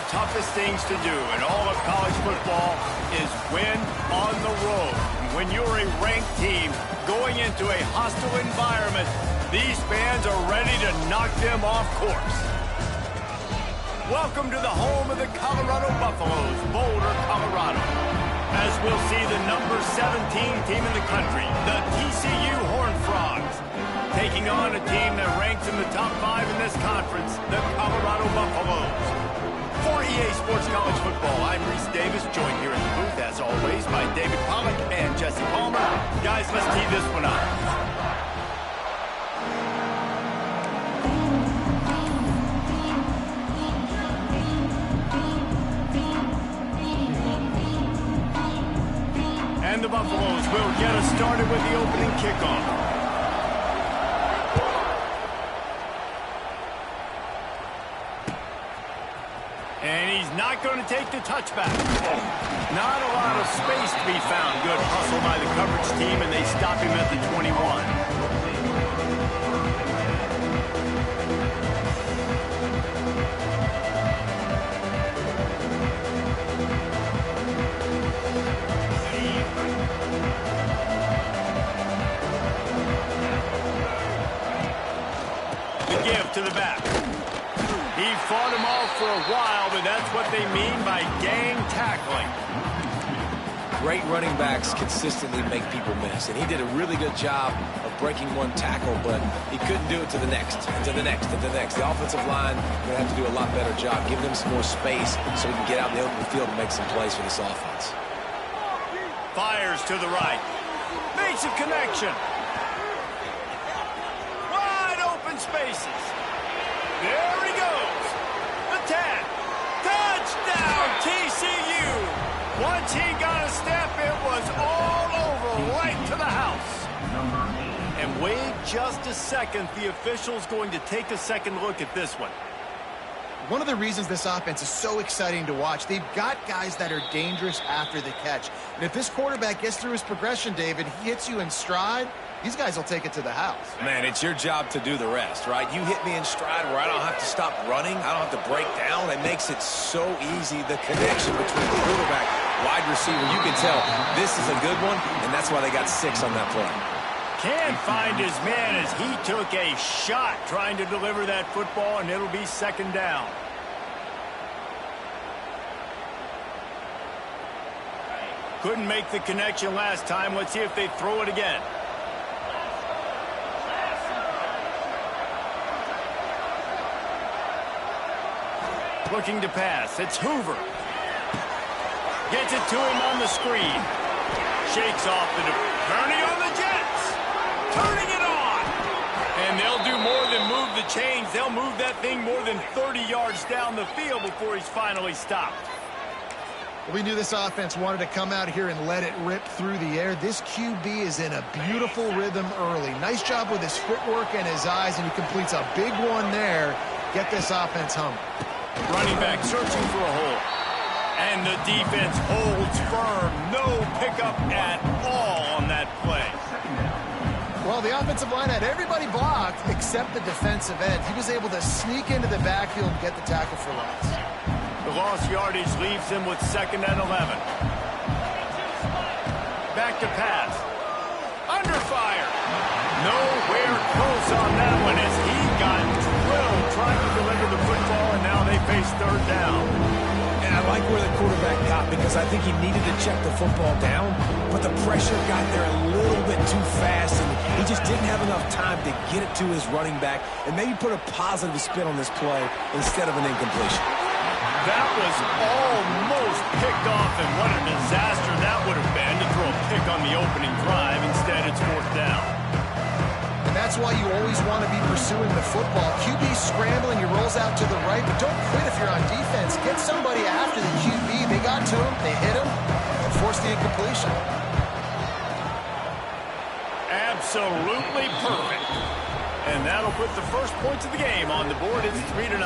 toughest things to do in all of college football is win on the road. When you're a ranked team going into a hostile environment, these fans are ready to knock them off course. Welcome to the home of the Colorado Buffaloes, Boulder, Colorado. As we'll see the number 17 team in the country, the TCU Horned Frogs, taking on a team that ranks in the top 5 in this conference, the Colorado Buffaloes. For EA Sports College Football, I'm Reese Davis, joined here in the booth, as always, by David Pollack and Jesse Palmer. Guys, let's tee this one up. And the Buffaloes will get us started with the opening kickoff. And he's not going to take the touchback. Not a lot of space to be found. Good hustle by the coverage team, and they stop him at the 21. The give to the back. He fought him off for a while, but that's what they mean by gang tackling. Great running backs consistently make people miss, and he did a really good job of breaking one tackle, but he couldn't do it to the next, and to the next, and to the next. The offensive line going to have to do a lot better job, giving them some more space so he can get out in the open field and make some plays for this offense. Fires to the right. Makes a connection. Wide open spaces. There he goes. The 10. Touchdown, TCU. Once he got a step, it was all over, right to the house. And wait just a second. The official's going to take a second look at this one. One of the reasons this offense is so exciting to watch, they've got guys that are dangerous after the catch. And if this quarterback gets through his progression, David, he hits you in stride, these guys will take it to the house. Man, it's your job to do the rest, right? You hit me in stride where I don't have to stop running. I don't have to break down. It makes it so easy. The connection between the quarterback, wide receiver, you can tell this is a good one, and that's why they got 6 on that play. Can't find his man as he took a shot trying to deliver that football, and it'll be second down. Couldn't make the connection last time. Let's see if they throw it again. Looking to pass. It's Hoover. Gets it to him on the screen. Shakes off the Kearney on the Jets. Turning it on. And they'll do more than move the chains. They'll move that thing more than 30 yards down the field before he's finally stopped. We knew this offense wanted to come out here and let it rip through the air. This QB is in a beautiful rhythm early. Nice job with his footwork and his eyes, and he completes a big one there. Get this offense humming. Running back searching for a hole. And the defense holds firm. No pickup at all on that play. Well, the offensive line had everybody blocked except the defensive end. He was able to sneak into the backfield and get the tackle for loss. The lost yardage leaves him with 2nd and 11. Back to pass. Under fire. Nowhere close on that one as he got drilled trying to deliver the football, and now they face 3rd down. And I like where the quarterback got because I think he needed to check the football down, but the pressure got there a little bit too fast, and he just didn't have enough time to get it to his running back and maybe put a positive spin on this play instead of an incompletion. That was almost picked off, and what a disaster that would have been to throw a pick on the opening drive. Instead, it's 4th down. And that's why you always want to be pursuing the football. QB scrambling, he rolls out to the right, but don't quit if you're on defense. Get somebody after the QB. They got to him, they hit him, and forced the incompletion. Absolutely perfect. And that'll put the first points of the game on the board. It's 3-0.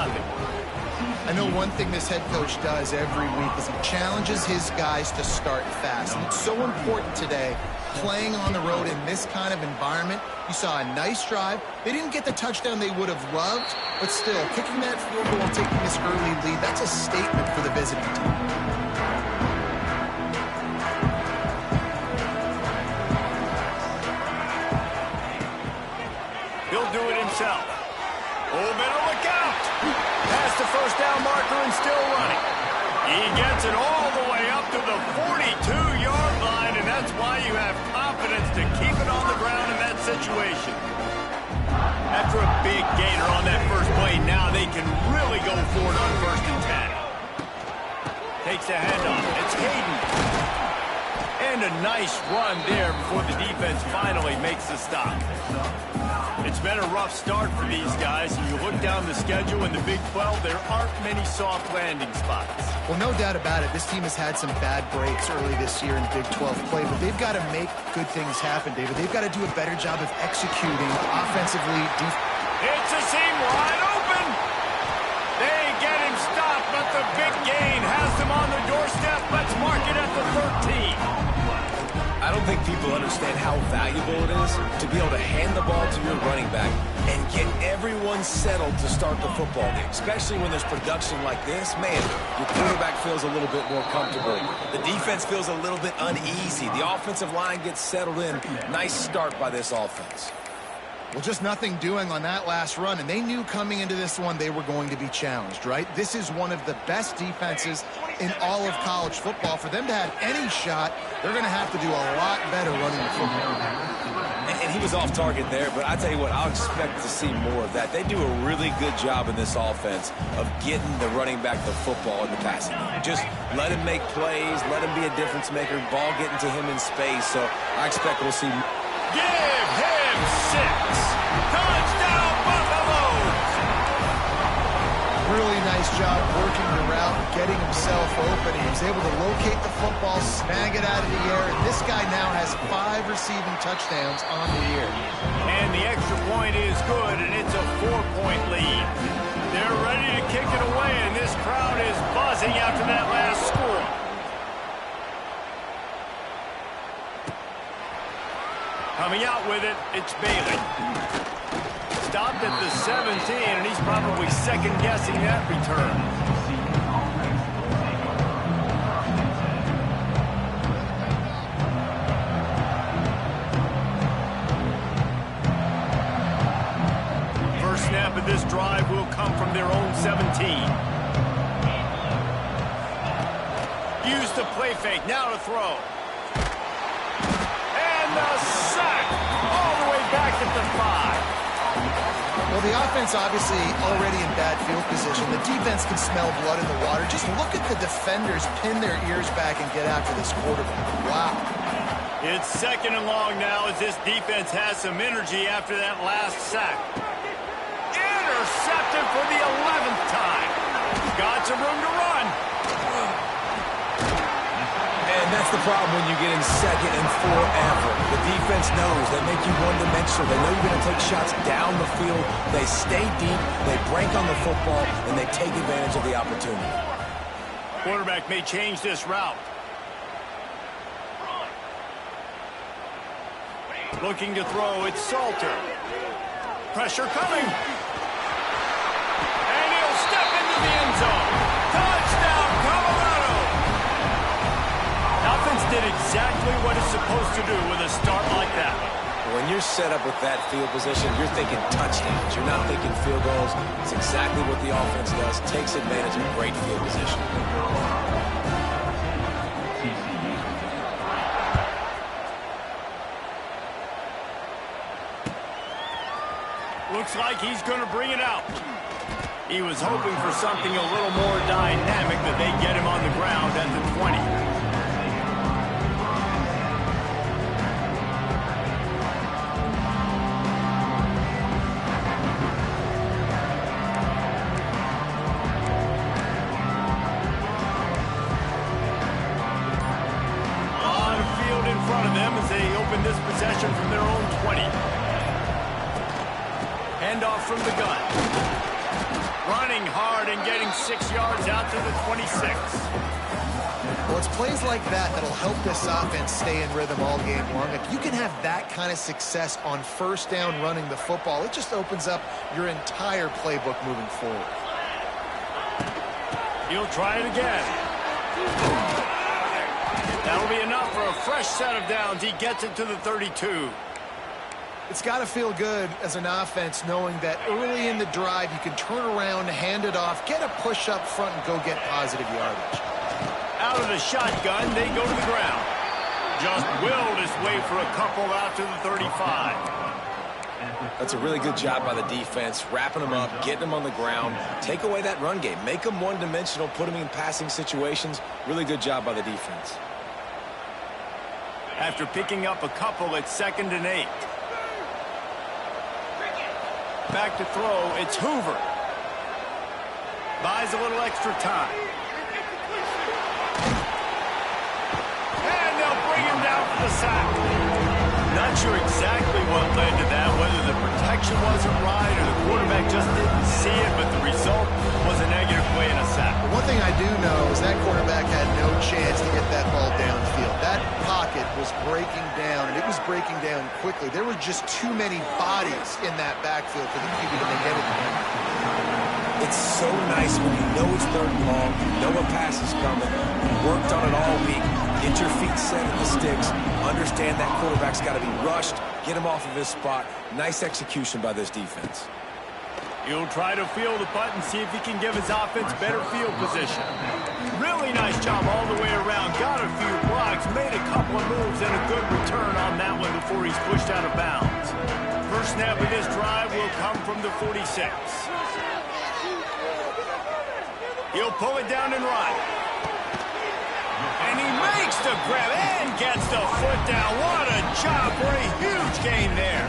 I know one thing this head coach does every week is he challenges his guys to start fast. And it's so important today, playing on the road in this kind of environment. You saw a nice drive. They didn't get the touchdown they would have loved, but still, kicking that field goal and taking this early lead, that's a statement for the visiting team. He'll do it himself. Oh, better look out. Past the first down marker and still running. He gets it all the way up to the 42-yard line, and that's why you have confidence to keep it on the ground in that situation. After a big gainer on that first play, now they can really go for it on 1st and 10. Takes a handoff. It's Hayden. And a nice run there before the defense finally makes the stop. It's been a rough start for these guys, and you look down the schedule in the Big 12, there aren't many soft landing spots. Well, no doubt about it. This team has had some bad breaks early this year in Big 12 play, but they've got to make good things happen, David. They've got to do a better job of executing offensively. It's a seam wide open. They get him stopped, but the big gain has them on the doorstep. Let's mark it at the 13. I don't think people understand how valuable it is to be able to hand the ball to your running back and get everyone settled to start the football game, especially when there's production like this. Man, your quarterback feels a little bit more comfortable. The defense feels a little bit uneasy. The offensive line gets settled in. Nice start by this offense. Well, just nothing doing on that last run, and they knew coming into this one they were going to be challenged, right? This is one of the best defenses in all of college football. For them to have any shot, they're going to have to do a lot better running the football. And he was off target there, but I tell you what, I'll expect to see more of that. They do a really good job in this offense of getting the running back the football in the passing game. Just let him make plays, let him be a difference maker, ball getting to him in space. So I expect we'll see. Give him 6. Touchdown, Buffaloes! Really nice job working the route, getting himself open. He was able to locate the football, snag it out of the air, and this guy now has 5 receiving touchdowns on the year. And the extra point is good, and it's a 4-point lead. They're ready to kick it away, and this crowd is buzzing after that last score. Coming out with it, it's Bailey. Stopped at the 17, and he's probably second-guessing that return. First snap of this drive will come from their own 17. Use the play fake, now to throw. And the sack all the way back at the 5. Well, the offense obviously already in bad field position. The defense can smell blood in the water. Just look at the defenders pin their ears back and get after this quarterback. Wow. It's 2nd and long now as this defense has some energy after that last sack. Intercepted for the 11th time. Got some room to run. And that's the problem when you get in 2nd and forever. The defense knows they make you one-dimensional. They know you're going to take shots down the field. They stay deep, they break on the football, and they take advantage of the opportunity. Quarterback may change this route. Looking to throw, it's Salter. Pressure coming. And he'll step into the end zone. Touchdown, Colorado! Offense did exactly what it's supposed to do with a start like that. When you're set up with that field position, you're thinking touchdowns. You're not thinking field goals. It's exactly what the offense does. Takes advantage of great field position. Looks like he's going to bring it out. He was hoping for something a little more dynamic, but they get him on the ground at the 20. This possession from their own 20. Handoff from the gun. Running hard and getting 6 yards out to the 26. Well, it's plays like that that'll help this offense stay in rhythm all game long. If you can have that kind of success on first down running the football, it just opens up your entire playbook moving forward. He'll try it again. That'll be enough for a fresh set of downs. He gets it to the 32. It's got to feel good as an offense knowing that early in the drive you can turn around, hand it off, get a push up front, and go get positive yardage. Out of the shotgun, they go to the ground. Just willed his way for a couple out to the 35. That's a really good job by the defense, wrapping them up, getting them on the ground. Take away that run game. Make them one-dimensional, put them in passing situations. Really good job by the defense. After picking up a couple, it's 2nd and 8. Back to throw, it's Hoover. Buys a little extra time. And they'll bring him down for the sack. Not sure exactly what led to that, whether the protection wasn't right or the quarterback just didn't see it, but the result was a negative play and a sack. One thing I do know is that quarterback had no chance to get that ball downfield. That pocket was breaking down, and it was breaking down quickly. There were just too many bodies in that backfield for the QB to make anything. It's so nice when you know it's 3rd and long, you know a pass is coming, you worked on it all week, get your feet set at the sticks, understand that quarterback's got to be rushed, get him off of his spot. Nice execution by this defense. He'll try to field the punt and see if he can give his offense better field position. Really nice job all the way around. Got a few blocks, made a couple of moves, and a good return on that one before he's pushed out of bounds. First snap of this drive will come from the 46. He'll pull it down and run. And he makes the grab and gets the foot down. What a job for a huge gain there.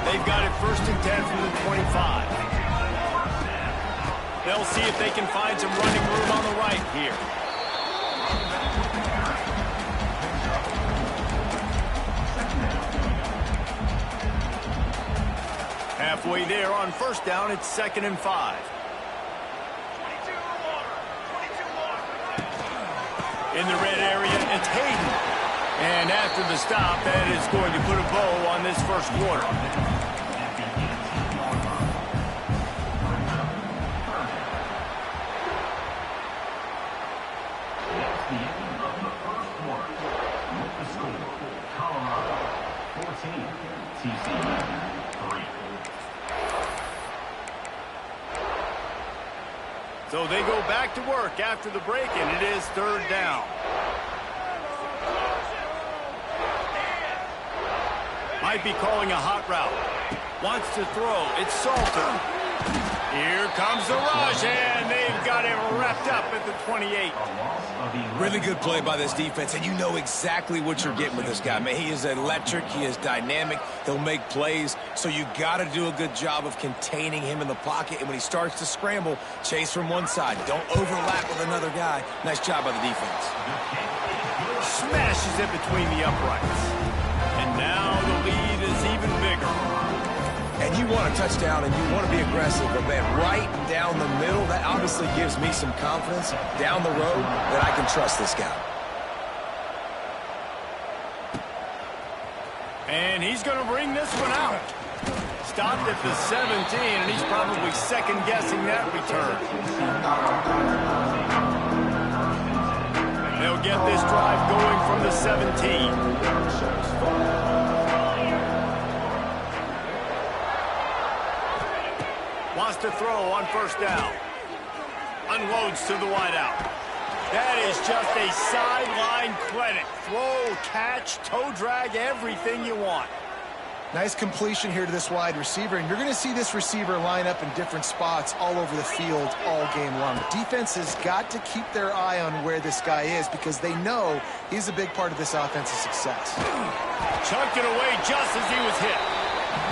They've got it 1st and 10 from the 25. They'll see if they can find some running room on the right here. Halfway there on first down, it's 2nd and 5. In the red area, it's Hayden. And after the stop, that is going to put a bow on this first quarter. So they go back to work after the break, and it is 3rd down. Might be calling a hot route. Wants to throw. It's Salter. Here comes the rush, and they've got him wrapped up at the 28. Really good play by this defense, and you know exactly what you're getting with this guy. Man, he is electric. He is dynamic. He'll make plays, so you got to do a good job of containing him in the pocket, and when he starts to scramble, chase from one side. Don't overlap with another guy. Nice job by the defense. Smashes it between the uprights. And now the lead is even bigger. And you want a touchdown and you want to be aggressive, but man, right down the middle, that obviously gives me some confidence down the road that I can trust this guy. And he's going to bring this one out. Stopped at the 17, and he's probably second-guessing that return. They'll get this drive going from the 17. Wants to throw on first down. Unloads to the wideout. That is just a sideline credit. Throw, catch, toe drag, everything you want. Nice completion here to this wide receiver, and you're going to see this receiver line up in different spots all over the field all game long. Defense has got to keep their eye on where this guy is because they know he's a big part of this offense's success. Chucked it away just as he was hit.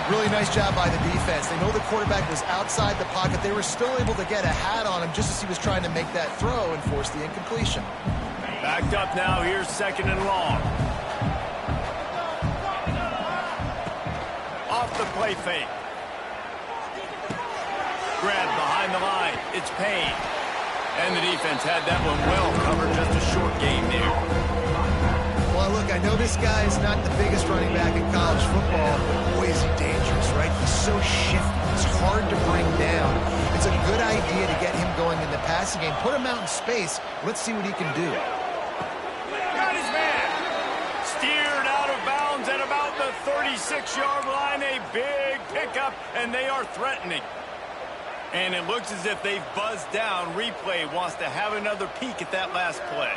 Really nice job by the defense. They know the quarterback was outside the pocket. They were still able to get a hat on him just as he was trying to make that throw and force the incompletion. Backed up now. Here's 2nd and long. Off the play fake. Grabbed behind the line. It's Payne. And the defense had that one well covered. Just a short game there. Well, look, I know this guy is not the biggest running back in college football, but boy, is he dangerous, right? He's so shifty. He's hard to bring down. It's a good idea to get him going in the passing game. Put him out in space. Let's see what he can do. Got his man. Steered out of bounds at about the 36-yard line. A big pickup, and they are threatening. And it looks as if they've buzzed down. Replay wants to have another peek at that last play.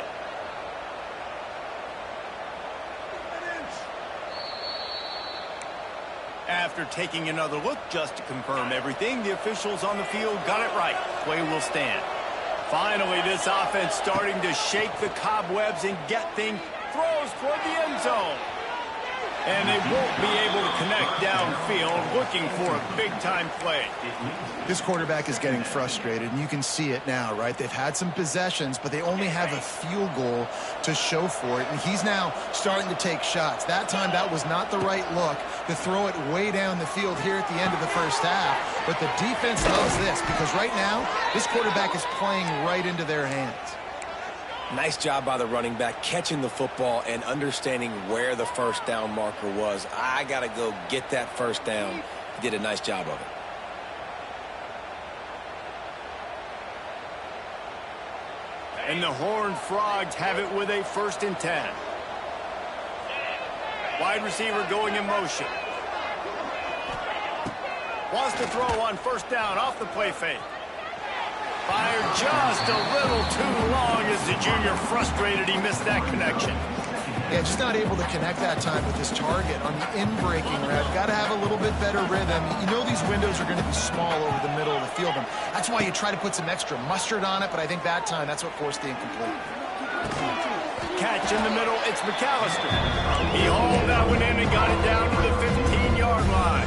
After taking another look just to confirm everything, the officials on the field got it right. Play will stand. Finally, this offense starting to shake the cobwebs and get things. Throws toward the end zone. And they won't be able to connect downfield, looking for a big-time play. This quarterback is getting frustrated, and you can see it now, right? They've had some possessions, but they only have a field goal to show for it, and he's now starting to take shots. That time, that was not the right look to throw it way down the field here at the end of the first half, but the defense loves this because right now, this quarterback is playing right into their hands. Nice job by the running back catching the football and understanding where the first down marker was. I got to go get that first down. He did a nice job of it. And the Horned Frogs have it with a 1st and 10. Wide receiver going in motion. Wants to throw on 1st down off the play fake. Fired just a little too long as the junior frustrated. He missed that connection. Yeah, just not able to connect that time with his target on the in-breaking route. Got to have a little bit better rhythm. You know these windows are going to be small over the middle of the field, and that's why you try to put some extra mustard on it, but I think that time that's what forced the incomplete. Catch in the middle, it's McAllister. He hauled that one in and got it down to the 15-yard line.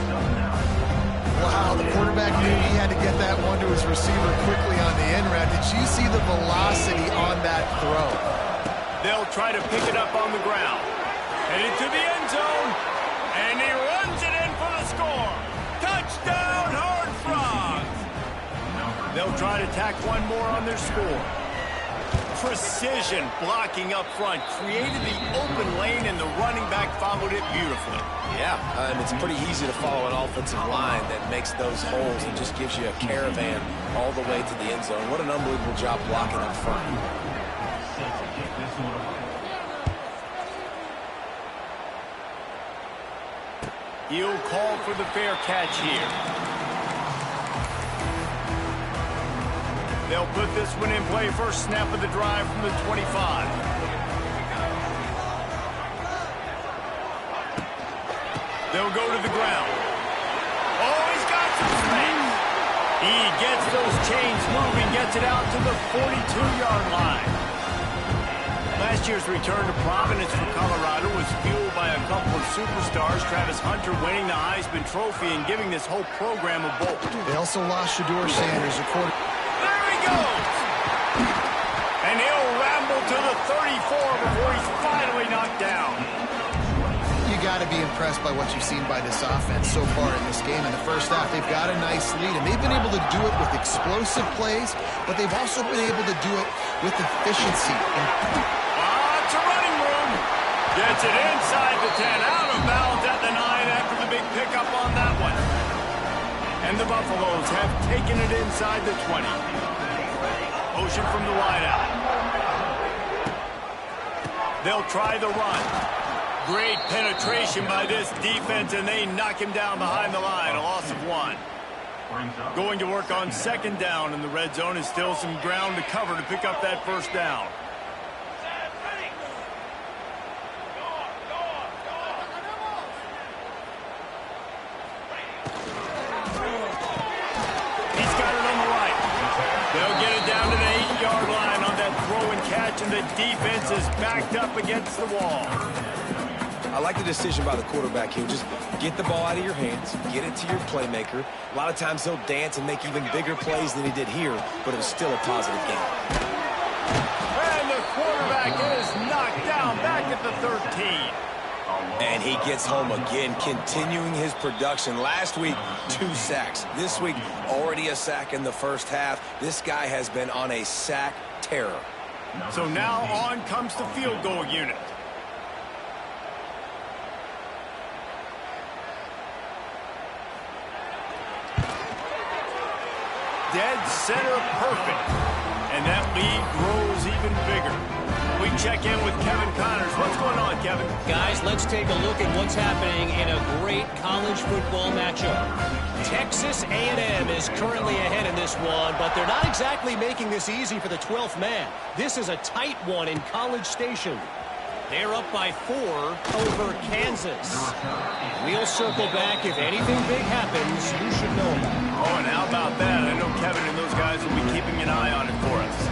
Wow, the quarterback knew he had to get that one to his receiver quickly on the in route. Did you see the velocity on that throw? They'll try to pick it up on the ground. Headed to the end zone, and he runs it in for the score. Touchdown, Horned Frogs! They'll try to tack one more on their score. Precision blocking up front created the open lane, and the running back followed it beautifully. Yeah, it's pretty easy to follow an offensive line that makes those holes and just gives you a caravan all the way to the end zone. What an unbelievable job blocking up front. He'll call for the fair catch here. They'll put this one in play. First snap of the drive from the 25. They'll go to the ground. Oh, he's got some space. He gets those chains moving, gets it out to the 42-yard line. Last year's return to Providence for Colorado was fueled by a couple of superstars, Travis Hunter winning the Heisman Trophy and giving this whole program a bolt. They also lost Shedeur Sanders, a quarter. There he goes! And he'll ramble to the 34 before he's finally knocked down. You got to be impressed by what you've seen by this offense so far in this game. In the first half, they've got a nice lead, and they've been able to do it with explosive plays, but they've also been able to do it with efficiency. It's a running room. Gets it inside the 10, out of bounds at the 9 after the big pickup on that one. And the Buffaloes have taken it inside the 20. Motion from the wideout. They'll try the run. Great penetration by this defense, and they knock him down behind the line. A loss of 1. Going to work on 2nd down in the red zone, and still some ground to cover to pick up that first down. And the defense is backed up against the wall. I like the decision by the quarterback here. Just get the ball out of your hands, get it to your playmaker. A lot of times he'll dance and make even bigger plays than he did here, but it was still a positive game. And the quarterback is knocked down back at the 13. And he gets home again, continuing his production. Last week, 2 sacks. This week, already a sack in the first half. This guy has been on a sack terror. So now on comes the field goal unit. Dead center perfect. And that lead grows even bigger. We check in with Kevin Connors. What's going on, Kevin? Guys, let's take a look at what's happening in a great college football matchup. Texas A&M is currently ahead in this one, but they're not exactly making this easy for the 12th man. This is a tight one in College Station. They're up by 4 over Kansas. We'll circle back. If anything big happens, you should know about it. Oh, and how about that? I know Kevin and those guys will be keeping an eye on it for us.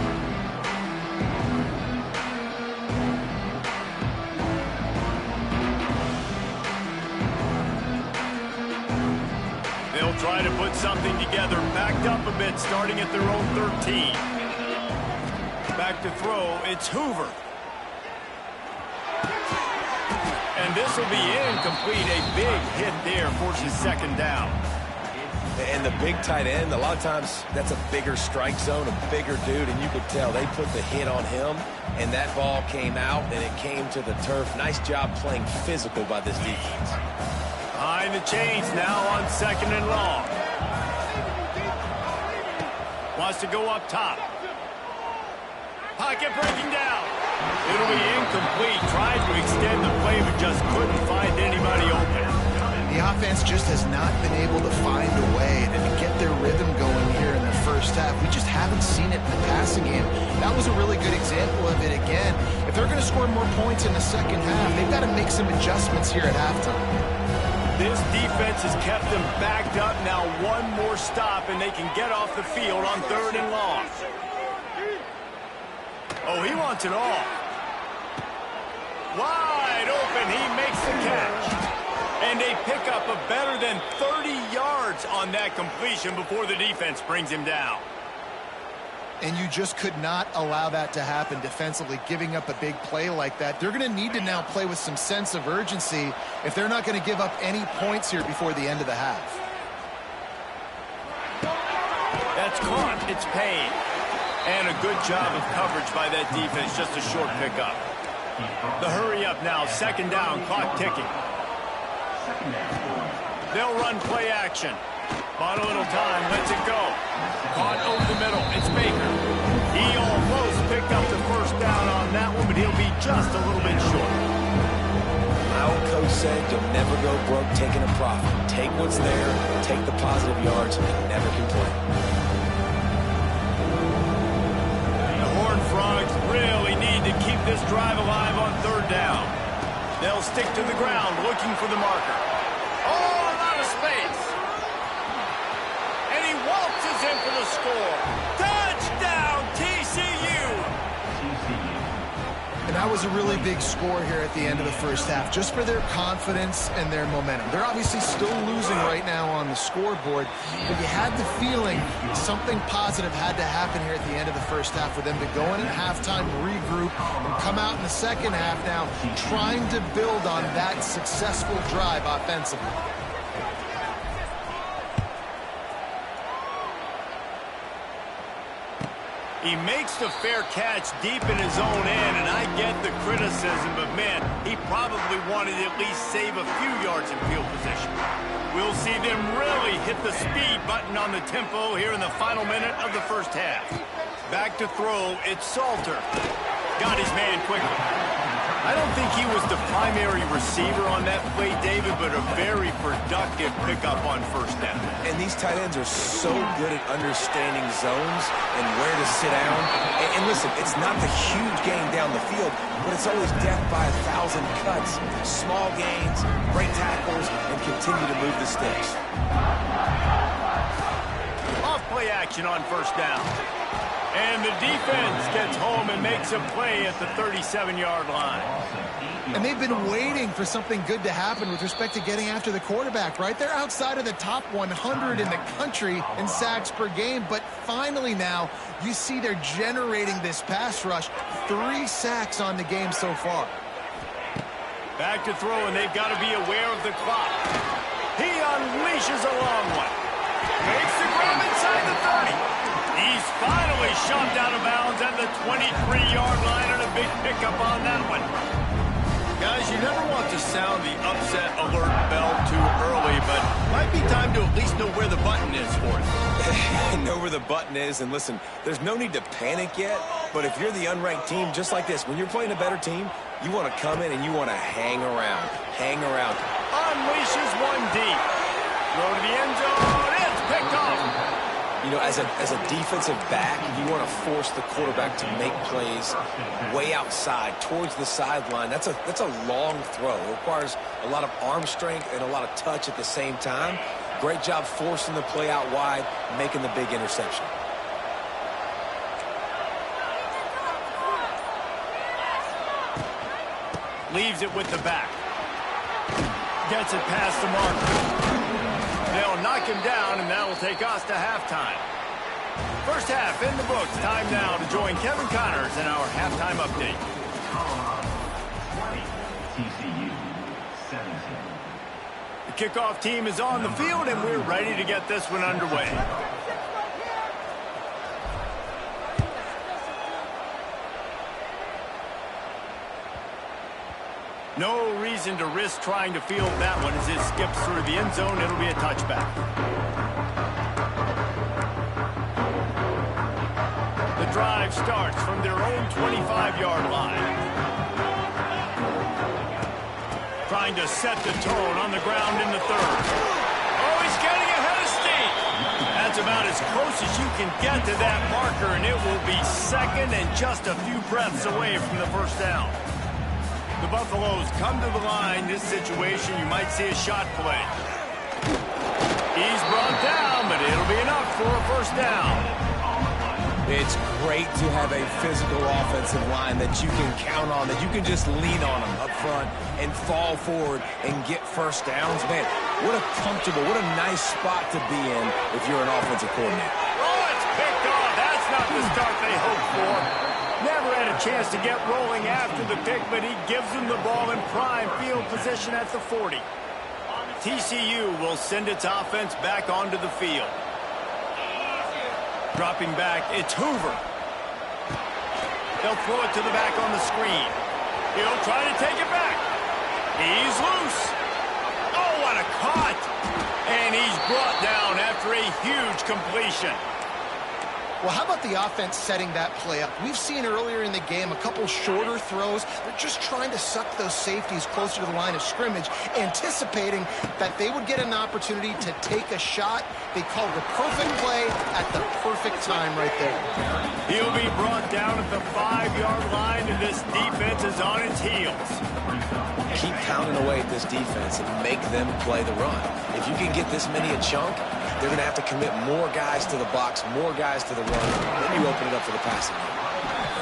They'll try to put something together, backed up a bit, starting at their own 13. Back to throw, it's Hoover. And this will be incomplete. A big hit there, forces second down. And the big tight end, a lot of times that's a bigger strike zone, a bigger dude, and you could tell they put the hit on him, and that ball came out, and it came to the turf. Nice job playing physical by this defense. Behind the chains now on 2nd and long. Wants to go up top. Pocket breaking down. It'll be incomplete. Tried to extend the play, but just couldn't find anybody open. The offense just has not been able to find a way to get their rhythm going here in the first half. We just haven't seen it in the passing game. That was a really good example of it again. If they're going to score more points in the second half, they've got to make some adjustments here at halftime. This defense has kept them backed up. Now one more stop, and they can get off the field on 3rd and long. Oh, he wants it all. Wide open, he makes the catch. And they pick up a better than 30 yards on that completion before the defense brings him down. And you just could not allow that to happen defensively, giving up a big play like that. They're going to need to now play with some sense of urgency if they're not going to give up any points here before the end of the half. That's caught. It's Payne. And a good job of coverage by that defense. Just a short pickup. The hurry up now. 2nd down. Clock ticking. They'll run play action. Bought a little time. Lets it go. Caught over the middle. It's Baker. He almost picked up the 1st down on that one, but he'll be just a little bit short. My old coach said, you'll never go broke taking a profit. Take what's there, take the positive yards, and never complain. The Horned Frogs really need to keep this drive alive on 3rd down. They'll stick to the ground looking for the marker. Oh, a lot of space. And he waltzes in for the score. Touchdown, TCU! And that was a really big score here at the end of the first half, just for their confidence and their momentum. They're obviously still losing right now on the scoreboard, but you had the feeling something positive had to happen here at the end of the first half for them to go in at halftime, regroup, and come out in the second half now trying to build on that successful drive offensively. He makes the fair catch deep in his own end, and I get the criticism, but man, he probably wanted to at least save a few yards in field position. We'll see them really hit the speed button on the tempo here in the final minute of the first half. Back to throw, it's Salter. Got his man quickly. I don't think he was the primary receiver on that play, David, but a very productive pickup on 1st down. And these tight ends are so good at understanding zones and where to sit down. And listen, it's not the huge gain down the field, but it's always death by 1,000 cuts. Small gains, break tackles, and continue to move the sticks. Off play action on 1st down. And the defense gets home and makes a play at the 37-yard line. And they've been waiting for something good to happen with respect to getting after the quarterback, right? They're outside of the top 100 in the country in sacks per game, but finally now you see they're generating this pass rush. 3 sacks on the game so far. Back to throw, and they've got to be aware of the clock. He unleashes a long one. Makes the grab inside the 30. He's finally shoved out of bounds at the 23-yard line, and a big pickup on that one. Guys, you never want to sound the upset alert bell too early, but might be time to at least know where the button is for it. Know where the button is, and listen, there's no need to panic yet, but if you're the unranked team, just like this, when you're playing a better team, you want to come in and you want to hang around. Hang around. Unleashes one deep. Throw to the end zone. It's picked off. You know, as a defensive back, you want to force the quarterback to make plays way outside, towards the sideline. That's a long throw. It requires a lot of arm strength and a lot of touch at the same time. Great job forcing the play out wide, making the big interception. Leaves it with the back. Gets it past the mark. They'll knock him down, and that will take us to halftime. First half in the books. Time now to join Kevin Connors in our halftime update. TCU 17. The kickoff team is on the field, and we're ready to get this one underway. No reason to risk trying to field that one as it skips through the end zone. It'll be a touchback. The drive starts from their own 25-yard line. Trying to set the tone on the ground in the third. Oh, he's getting ahead of steam. That's about as close as you can get to that marker, and it will be second and just a few breaths away from the first down. The Buffaloes come to the line. This situation, you might see a shot play. He's brought down, but it'll be enough for a first down. It's great to have a physical offensive line that you can count on, that you can just lean on them up front and fall forward and get first downs. Man, what a comfortable, what a nice spot to be in if you're an offensive coordinator. Oh, it's picked off. That's not the start they hoped for. Never had a chance to get rolling after the pick, but he gives them the ball in prime field position at the 40. TCU will send its offense back onto the field. Dropping back, it's Hoover. They'll throw it to the back on the screen. He'll try to take it back. He's loose. Oh, what a cut. And he's brought down after a huge completion. Well, how about the offense setting that play up? We've seen earlier in the game a couple shorter throws. They're just trying to suck those safeties closer to the line of scrimmage, anticipating that they would get an opportunity to take a shot. They called the perfect play at the perfect time right there. He'll be brought down at the 5-yard line, and this defense is on its heels. Keep pounding away at this defense and make them play the run. If you can get this many a chunk, they're going to have to commit more guys to the box, more guys to the run. Then you open it up for the passing.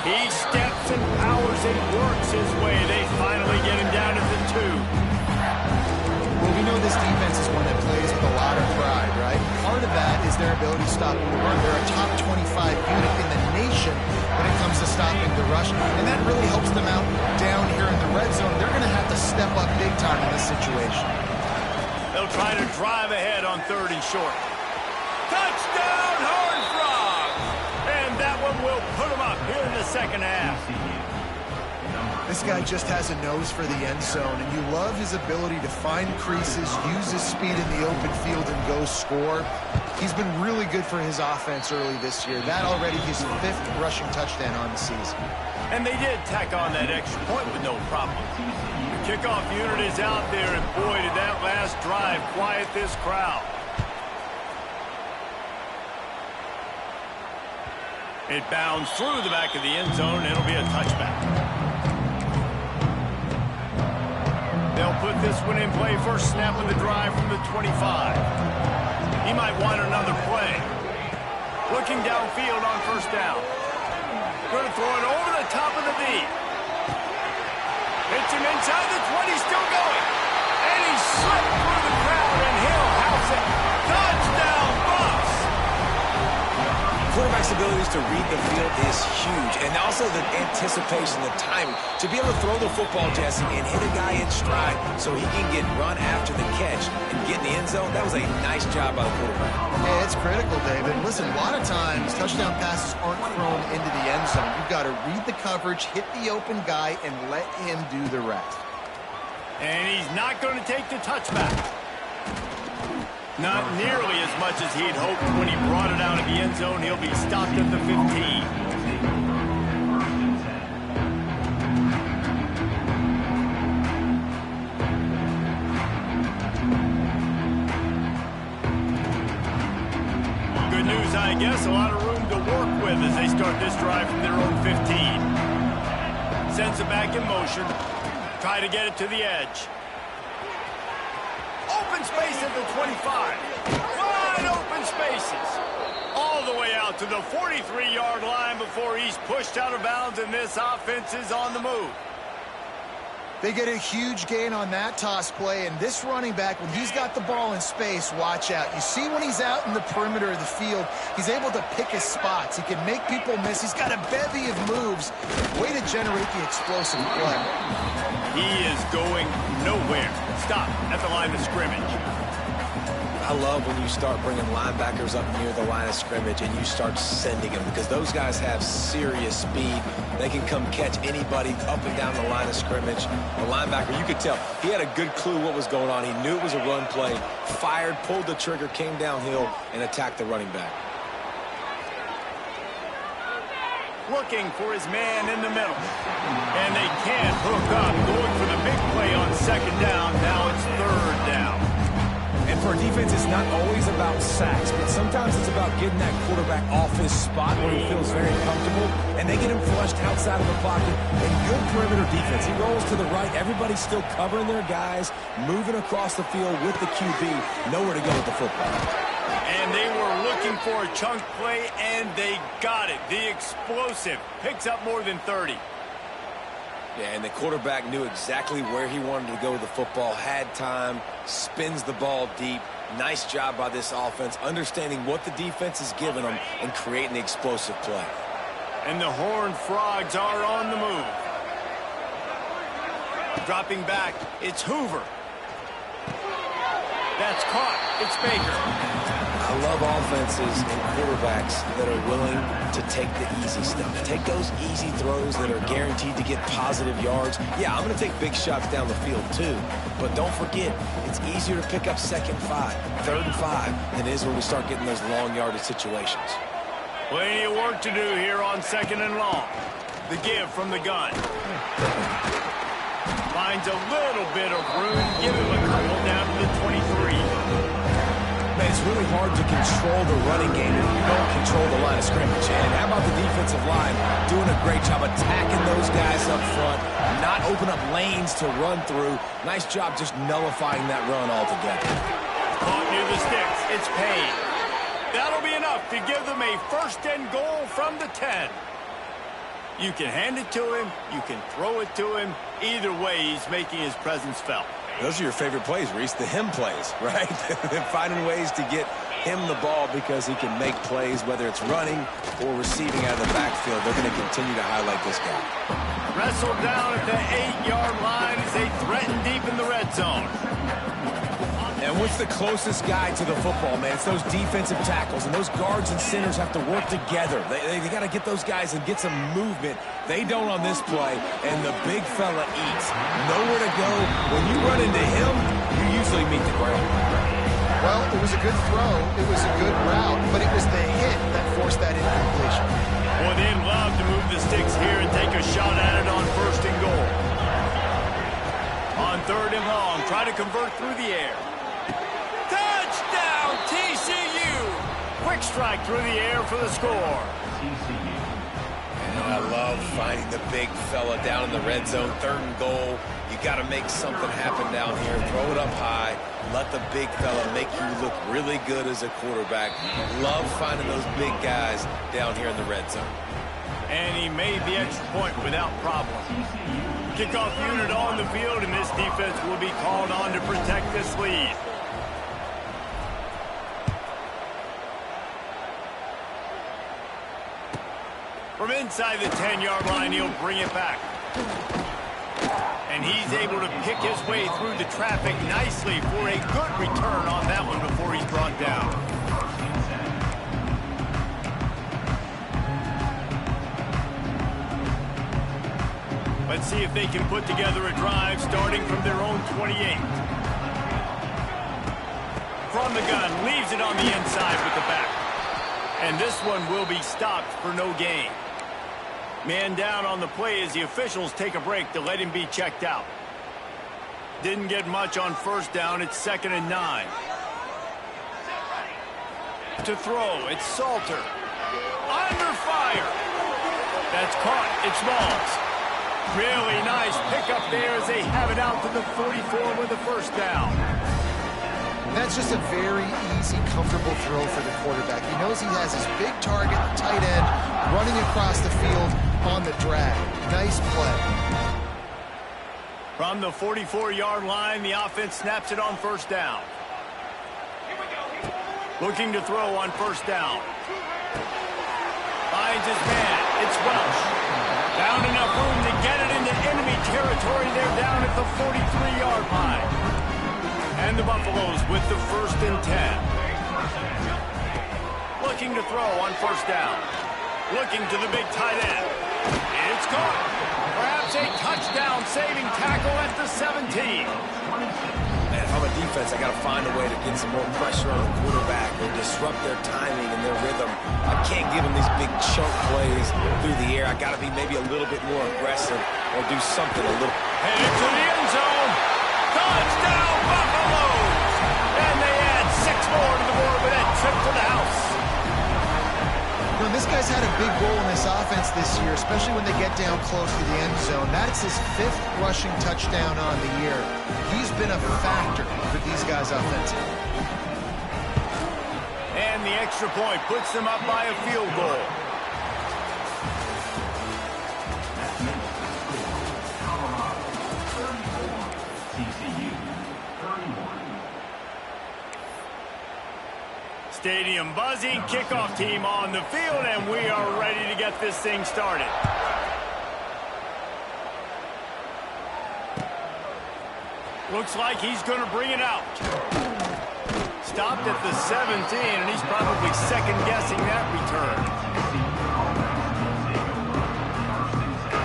He steps and powers and works his way. They finally get him down at the 2. Well, we know this defense is one that plays with a lot of pride, right? Part of that is their ability to stop the run. They're a top 25 unit in the nation when it comes to stopping the rush, and that really helps them out down here in the red zone. They're going to have to step up big time in this situation. They'll try to drive ahead on 3rd and short. Touchdown, Horned Frogs! And that one will put them up here in the second half. This guy just has a nose for the end zone, and you love his ability to find creases, use his speed in the open field, and go score. He's been really good for his offense early this year. That already his 5th rushing touchdown on the season. And they did tack on that extra point with no problem. The kickoff unit is out there, and boy, did that last drive quiet this crowd. It bounds through the back of the end zone. It'll be a touchback. They'll put this one in play. First snap of the drive from the 25. He might want another play. Looking downfield on first down. Going to throw it over the top of the D. Hits him inside the 20, still going. And he slipped through the crowd, and he'll house it. Touchdown, Bucks! Quarterbacks have abilities to read the field is huge. And also the anticipation, the timing. To be able to throw the football, Jesse, and hit a guy in stride so he can get run after the catch and get in the end zone, that was a nice job by the quarterback. Yeah, it's critical, David. Listen, a lot of times touchdown passes aren't thrown into the end zone. You've got to read the coverage, hit the open guy, and let him do the rest. And he's not going to take the touchback. Not nearly as much as he'd hoped when he brought it out of the end zone. He'll be stopped at the 15. Good news, I guess. A lot of room to work with as they start this drive from their own 15. Sends it back in motion. Try to get it to the edge. Open space at the 25. Wide open spaces. All the way out to the 43-yard line before he's pushed out of bounds, and this offense is on the move. They get a huge gain on that toss play, and this running back, when he's got the ball in space, watch out. You see when he's out in the perimeter of the field, he's able to pick his spots. He can make people miss. He's got a bevy of moves. Way to generate the explosive play. He is going nowhere. Stop at the line of scrimmage. I love when you start bringing linebackers up near the line of scrimmage and you start sending them, because those guys have serious speed. They can come catch anybody up and down the line of scrimmage. The linebacker, you could tell, he had a good clue what was going on. He knew it was a run play, fired, pulled the trigger, came downhill, and attacked the running back. Looking for his man in the middle. And they can't hook up. Going for the big play on second down. Now it's third down. And for a defense, it's not always about sacks, but sometimes it's about getting that quarterback off his spot where he feels very comfortable, and they get him flushed outside of the pocket. And good perimeter defense. He rolls to the right. Everybody's still covering their guys, moving across the field with the QB. Nowhere to go with the football. And they were looking for a chunk play, and they got it. The explosive picks up more than 30. Yeah, and the quarterback knew exactly where he wanted to go with the football, had time, spins the ball deep. Nice job by this offense, understanding what the defense is giving them and creating the explosive play. And the Horned Frogs are on the move. Dropping back, it's Hoover. That's caught. It's Baker. I love offenses and quarterbacks that are willing to take the easy stuff. Take those easy throws that are guaranteed to get positive yards. Yeah, I'm going to take big shots down the field too. But don't forget, it's easier to pick up second 5, third and 5 than it is when we start getting those long yardage situations. Plenty of work to do here on second and long. The give from the gun. Finds a little bit of room. Give him a couple down to the 23. It's really hard to control the running game if you don't control the line of scrimmage. And how about the defensive line doing a great job attacking those guys up front, not open up lanes to run through. Nice job just nullifying that run altogether. Caught near the sticks. It's Payne. That'll be enough to give them a first and goal from the 10. You can hand it to him. You can throw it to him. Either way, he's making his presence felt. Those are your favorite plays, Reese, the him plays, right? Finding ways to get him the ball because he can make plays, whether it's running or receiving out of the backfield. They're going to continue to highlight this guy. Wrestled down at the 8-yard line as they threaten deep in the red zone. And what's the closest guy to the football, man? It's those defensive tackles, and those guards and centers have to work together. They got to get those guys and get some movement. They don't on this play, and the big fella eats. Nowhere to go. When you run into him, you usually meet the ground. Well, it was a good throw. It was a good route, but it was the hit that forced that incompletion. Well, they'd love to move the sticks here and take a shot at it on first and goal. On third and long, try to convert through the air. Touchdown, TCU! Quick strike through the air for the score. TCU. And I love finding the big fella down in the red zone, third and goal. You got to make something happen down here. Throw it up high. Let the big fella make you look really good as a quarterback. Love finding those big guys down here in the red zone. And he made the extra point without problem. Kickoff unit on the field, and this defense will be called on to protect this lead. From inside the 10-yard line, he'll bring it back. And he's able to pick his way through the traffic nicely for a good return on that one before he's brought down. Let's see if they can put together a drive starting from their own 28. From the gun, leaves it on the inside with the back. And this one will be stopped for no gain. Man down on the play as the officials take a break to let him be checked out. Didn't get much on first down. It's 2nd and 9. To throw, it's Salter. Under fire. That's caught. It's Moss. Really nice pickup there as they have it out to the 44 with the first down. That's just a very easy, comfortable throw for the quarterback. He knows he has his big target, the tight end, running across the field on the drag. Nice play. From the 44-yard line, the offense snaps it on first down. Looking to throw on first down. Finds his man. It's Welsh. Found enough room to get it into enemy territory. They're down at the 43-yard line. And the Buffaloes with the 1st and 10. Looking to throw on first down. Looking to the big tight end. It's caught. Perhaps a touchdown-saving tackle at the 17. Man, if I'm a defense, I got to find a way to get some more pressure on the quarterback or disrupt their timing and their rhythm. I can't give them these big chunk plays through the air. I got to be maybe a little bit more aggressive or do something a little. Headed to the end zone. Touchdown, Buffaloes! And they add 6 more to the board with that trip to the house. You know, this guy's had a big role in this offense this year, especially when they get down close to the end zone. That's his 5th rushing touchdown on the year. He's been a factor for these guys offensively. And the extra point puts them up by a field goal. Stadium buzzing, kickoff team on the field, and we are ready to get this thing started. Looks like he's going to bring it out. Stopped at the 17, and he's probably second-guessing that return.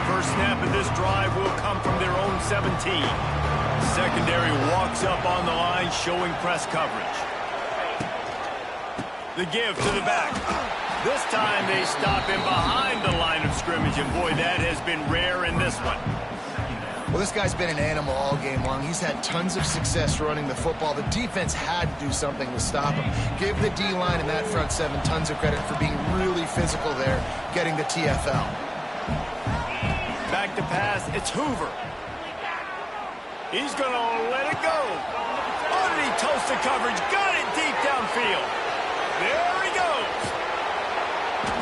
First snap of this drive will come from their own 17. Secondary walks up on the line, showing press coverage. The give to the back. This time they stop him behind the line of scrimmage, and boy, that has been rare in this one. Well, this guy's been an animal all game long. He's had tons of success running the football. The defense had to do something to stop him. Give the D-line and that front 7 tons of credit for being really physical there, getting the TFL. Back to pass, it's Hoover. He's going to let it go. Oh, did he toast the coverage? Got it deep downfield. There he goes.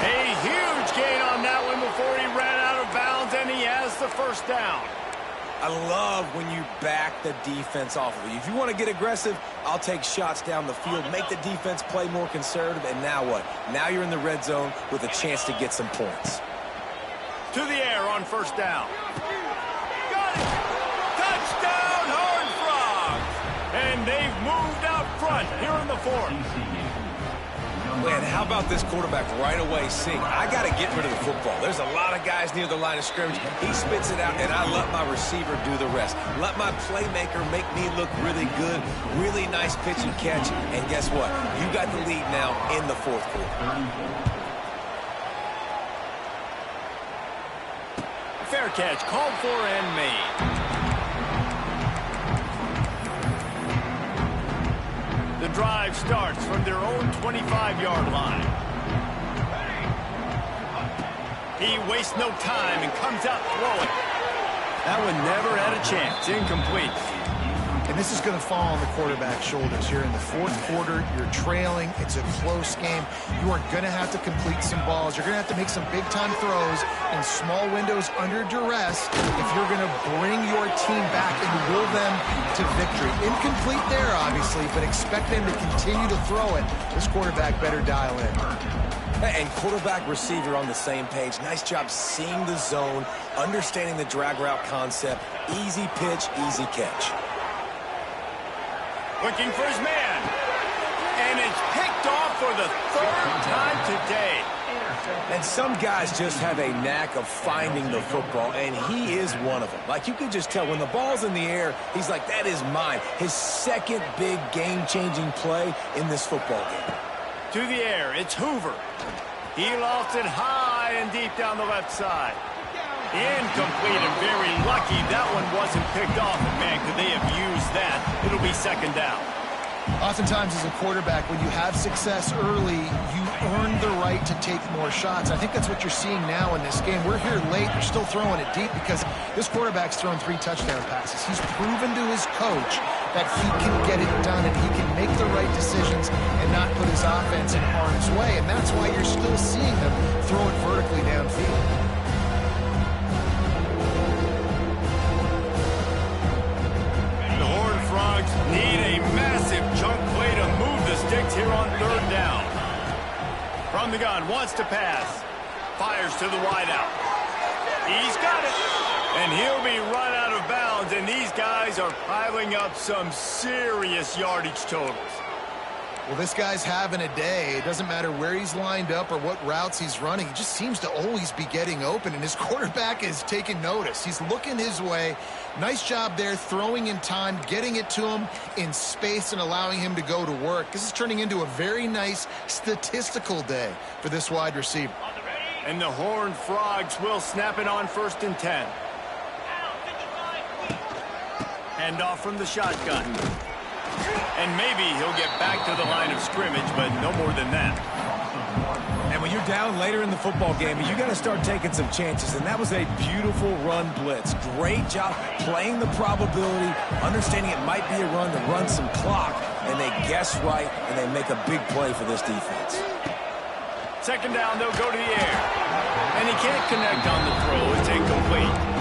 A huge gain on that one before he ran out of bounds, and he has the first down. I love when you back the defense off of you. If you want to get aggressive, I'll take shots down the field, make the defense play more conservative, and now what? Now you're in the red zone with a chance to get some points. To the air on first down. Got it. Touchdown, Horned Frogs. And they've moved out front here in the 4th. Man, how about this quarterback right away seeing, I got to get rid of the football. There's a lot of guys near the line of scrimmage. He spits it out, and I let my receiver do the rest. Let my playmaker make me look really good. Really nice pitch and catch. And guess what? You got the lead now in the 4th quarter. Fair catch, called for and made. The drive starts from their own 25-yard line. He wastes no time and comes out throwing. That one never had a chance. Incomplete. And this is going to fall on the quarterback's shoulders here in the 4th quarter. You're trailing. It's a close game. You are going to have to complete some balls. You're going to have to make some big-time throws in small windows under duress if you're going to bring your team back and will them to victory. Incomplete there, obviously, but expect them to continue to throw it. This quarterback better dial in. And quarterback, receiver on the same page. Nice job seeing the zone, understanding the drag route concept. Easy pitch, easy catch. Looking for his man. And it's picked off for the third time today. And some guys just have a knack of finding the football, and he is one of them. Like, you can just tell when the ball's in the air, he's like, that is mine. His second big game-changing play in this football game. To the air, it's Hoover. He lofts it high and deep down the left side. Incomplete, and very lucky that one wasn't picked off. And man, could they have used that? It'll be second down. Oftentimes as a quarterback, when you have success early, you earn the right to take more shots. I think that's what you're seeing now in this game. We're here late. They're still throwing it deep because this quarterback's thrown 3 touchdown passes. He's proven to his coach that he can get it done and he can make the right decisions and not put his offense in harm's way. And that's why you're still seeing them throw it vertically downfield. Need a massive chunk play to move the sticks here on third down. From the gun, wants to pass. Fires to the wideout. He's got it. And he'll be run out of bounds. And these guys are piling up some serious yardage totals. Well, this guy's having a day. It doesn't matter where he's lined up or what routes he's running. He just seems to always be getting open, and his quarterback is taking notice. He's looking his way. Nice job there, throwing in time, getting it to him in space and allowing him to go to work. This is turning into a very nice statistical day for this wide receiver. And the Horned Frogs will snap it on 1st and 10. Hand off from the shotgun. And maybe he'll get back to the line of scrimmage, but no more than that. And when you're down later in the football game, you got to start taking some chances. And that was a beautiful run blitz. Great job playing the probability, understanding it might be a run to run some clock. And they guess right, and they make a big play for this defense. Second down, they'll go to the air. And he can't connect on the throw. It's incomplete.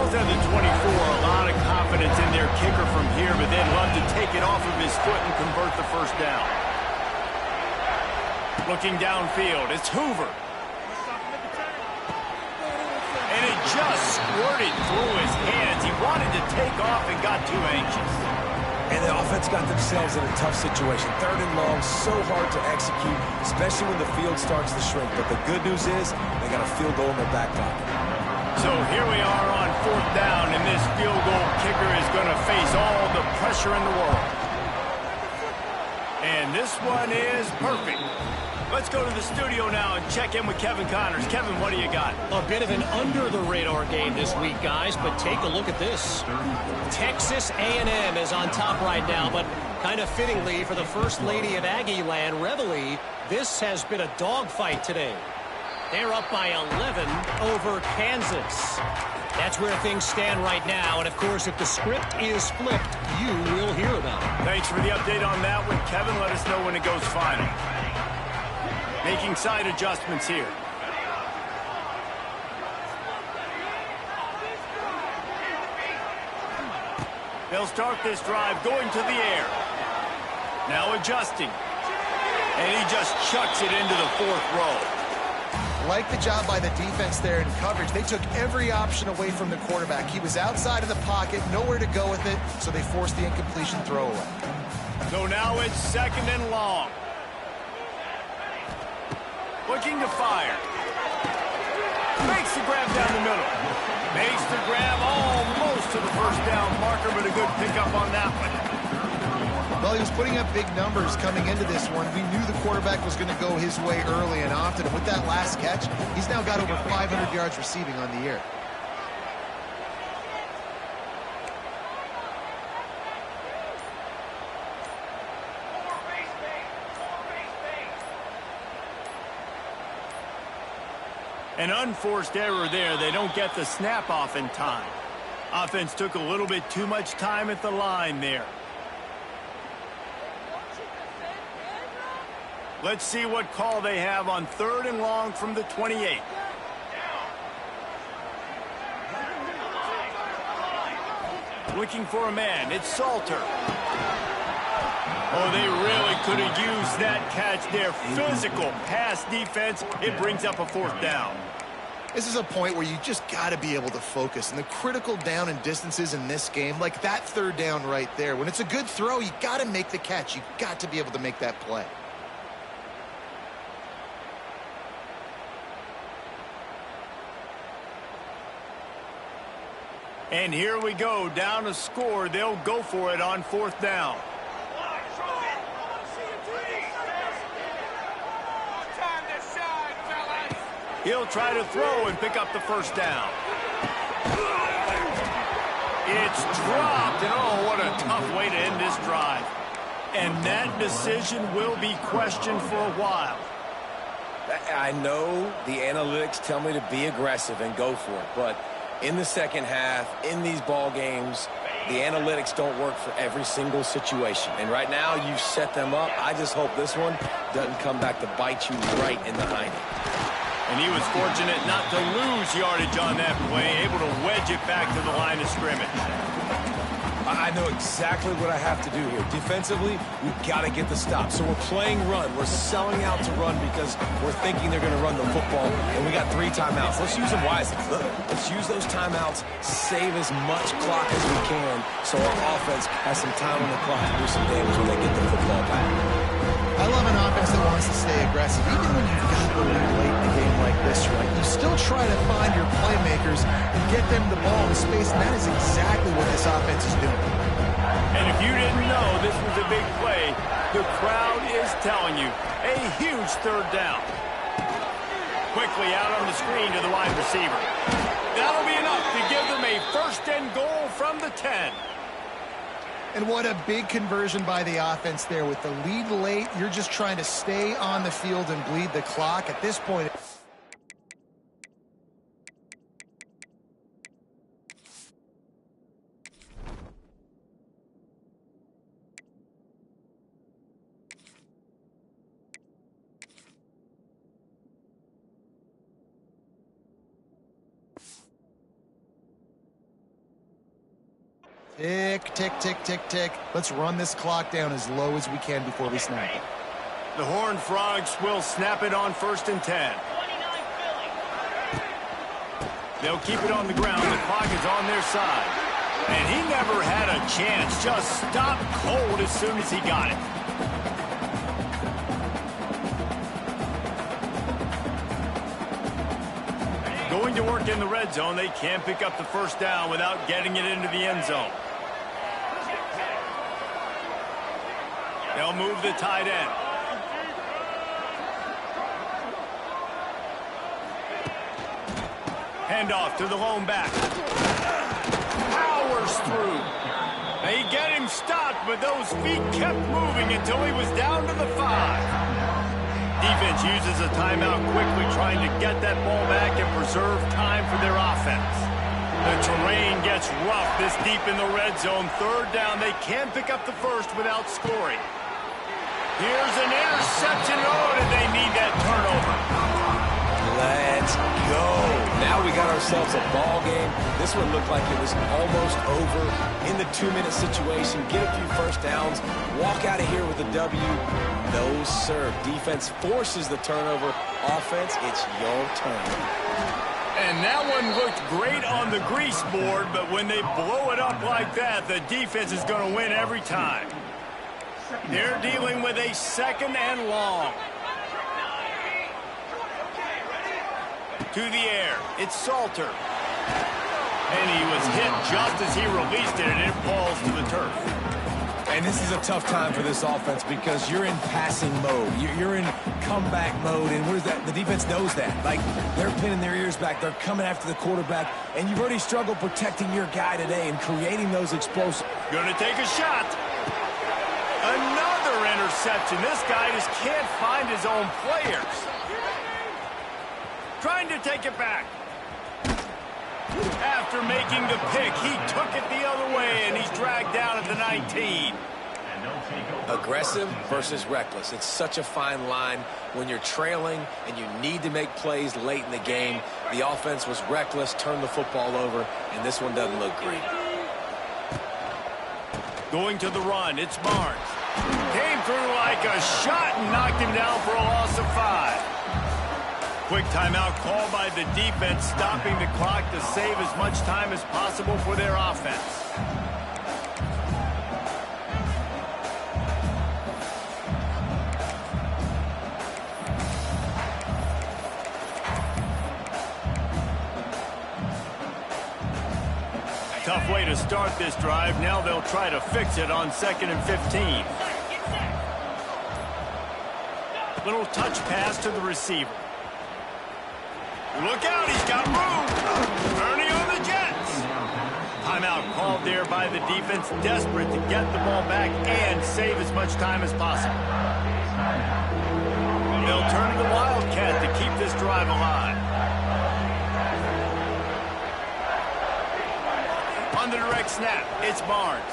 At the 24, a lot of confidence in their kicker from here, but they'd love to take it off of his foot and convert the first down. Looking downfield, it's Hoover. And it just squirted through his hands. He wanted to take off and got too anxious. And the offense got themselves in a tough situation. 3rd and long, so hard to execute, especially when the field starts to shrink. But the good news is they got a field goal in their back pocket. So here we are on 4th down, and this field goal kicker is going to face all the pressure in the world. And this one is perfect. Let's go to the studio now and check in with Kevin Connors. Kevin, what do you got? A bit of an under-the-radar game this week, guys, but take a look at this. Texas A&M is on top right now, but kind of fittingly for the First Lady of Aggie Land, Reveille, this has been a dogfight today. They're up by 11 over Kansas. That's where things stand right now. And, of course, if the script is flipped, you will hear about it. Thanks for the update on that one, Kevin. Let us know when it goes final. Making side adjustments here. They'll start this drive going to the air. Now adjusting. And he just chucks it into the 4th row. Like the job by the defense there in coverage. They took every option away from the quarterback. He was outside of the pocket, nowhere to go with it, so they forced the incompletion throwaway. So now it's 2nd and long. Looking to fire. Makes the grab down the middle. Makes the grab almost to the first down marker, but a good pickup on that one. Well, he was putting up big numbers coming into this one. We knew the quarterback was going to go his way early and often. And with that last catch, he's now got over 500 yards receiving on the year. An unforced error there. They don't get the snap off in time. Offense took a little bit too much time at the line there. Let's see what call they have on 3rd and long from the 28. Looking for a man. It's Salter. Oh, they really could have used that catch there. Physical pass defense. It brings up a 4th down. This is a point where you just got to be able to focus. And the critical down and distances in this game, like that 3rd down right there, when it's a good throw, you got to make the catch. You got to be able to make that play. And here we go, down to score. They'll go for it on 4th down. He'll try to throw and pick up the 1st down. It's dropped, and oh, what a tough way to end this drive. And that decision will be questioned for a while. I know the analytics tell me to be aggressive and go for it, but in the second half, in these ball games, the analytics don't work for every single situation. And right now, you set them up. I just hope this one doesn't come back to bite you right in the hiney. And he was fortunate not to lose yardage on that play, able to wedge it back to the line of scrimmage. I know exactly what I have to do here. Defensively, we've got to get the stop. So we're playing run. We're selling out to run because we're thinking they're going to run the football, and we got 3 timeouts. Let's use them wisely. Look, let's use those timeouts, save as much clock as we can so our offense has some time on the clock to do some damage when they get the football back. I love an offense that wants to stay aggressive. Even when you've got the lead late in a game like this, right, you still try to find your playmakers and get them the ball in space, and that is exactly what this offense is doing. And if you didn't know this was a big play, the crowd is telling you a huge 3rd down. Quickly out on the screen to the wide receiver. That'll be enough to give them a 1st and goal from the 10. And what a big conversion by the offense there. With the lead late, you're just trying to stay on the field and bleed the clock. At this point, tick, tick, tick, tick, tick. Let's run this clock down as low as we can before we snap it. The Horned Frogs will snap it on 1st and 10. They'll keep it on the ground. The clock is on their side. And he never had a chance. Just stopped cold as soon as he got it. Going to work in the red zone. They can't pick up the 1st down without getting it into the end zone. They'll move the tight end. Handoff to the lone back. Powers through. They get him stopped, but those feet kept moving until he was down to the 5. Defense uses a timeout quickly, trying to get that ball back and preserve time for their offense. The terrain gets rough this deep in the red zone. 3rd down. They can't pick up the 1st without scoring. Here's an interception. Oh, did they need that turnover? Let's go. Now we got ourselves a ball game. This one looked like it was almost over in the 2-minute situation. Get a few 1st downs. Walk out of here with a W. No, sir. Defense forces the turnover. Offense, it's your turn. And that one looked great on the grease board, but when they blow it up like that, the defense is going to win every time. They're dealing with a 2nd and long. To the air, it's Salter. And he was hit just as he released it, and it falls to the turf. And this is a tough time for this offense because you're in passing mode. You're in comeback mode, and what is that? The defense knows that. Like, they're pinning their ears back. They're coming after the quarterback, and you've already struggled protecting your guy today and creating those explosives. Gonna take a shot. Another interception. This guy just can't find his own players. Trying to take it back. After making the pick, he took it the other way, and he's dragged down at the 19. Aggressive versus reckless. It's such a fine line when you're trailing and you need to make plays late in the game. The offense was reckless, turned the football over, and this one doesn't look great. Going to the run, it's Barnes. Came through like a shot and knocked him down for a loss of 5. Quick timeout called by the defense, stopping the clock to save as much time as possible for their offense. Tough way to start this drive. Now they'll try to fix it on 2nd and 15. Little touch pass to the receiver. Look out, he's got room. Ernie on the Jets. Timeout called there by the defense, desperate to get the ball back and save as much time as possible. They'll turn to the Wildcat to keep this drive alive. On the direct snap, it's Barnes.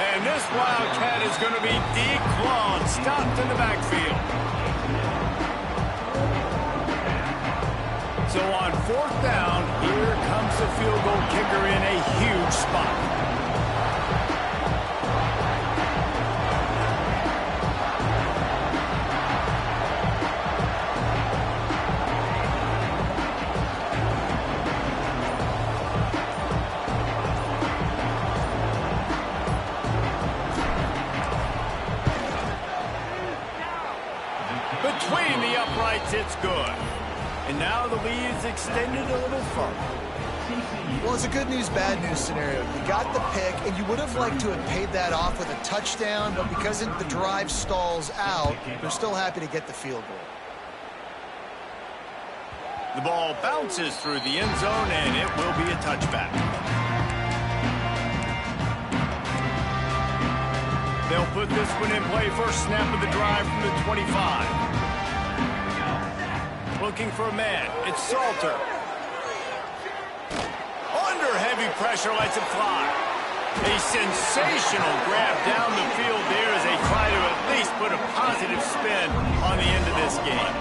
And this Wildcat is going to be declawed, stopped in the backfield. So on 4th down, here comes the field goal kicker in a huge spot. Between the uprights, it's good. And now the lead is extended a little further. Well, it's a good news, bad news scenario. You got the pick, and you would have liked to have paid that off with a touchdown, but because the drive stalls out, they're still happy to get the field goal. The ball bounces through the end zone, and it will be a touchback. They'll put this one in play. First snap of the drive from the 25. Looking for a man. It's Salter. Under heavy pressure, lets it fly. A sensational grab down the field there as they try to at least put a positive spin on the end of this game.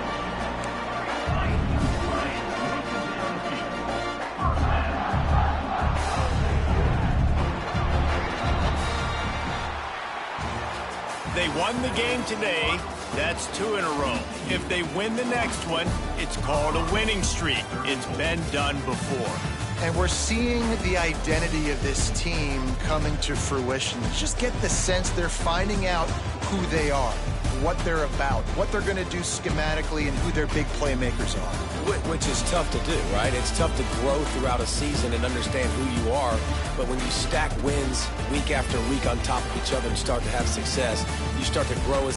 They won the game today. That's 2 in a row. If they win the next one, it's called a winning streak. It's been done before. And we're seeing the identity of this team coming to fruition. Just get the sense they're finding out who they are, what they're about, what they're going to do schematically, and who their big playmakers are. Which is tough to do, right? It's tough to grow throughout a season and understand who you are. But when you stack wins week after week on top of each other and start to have success, you start to grow as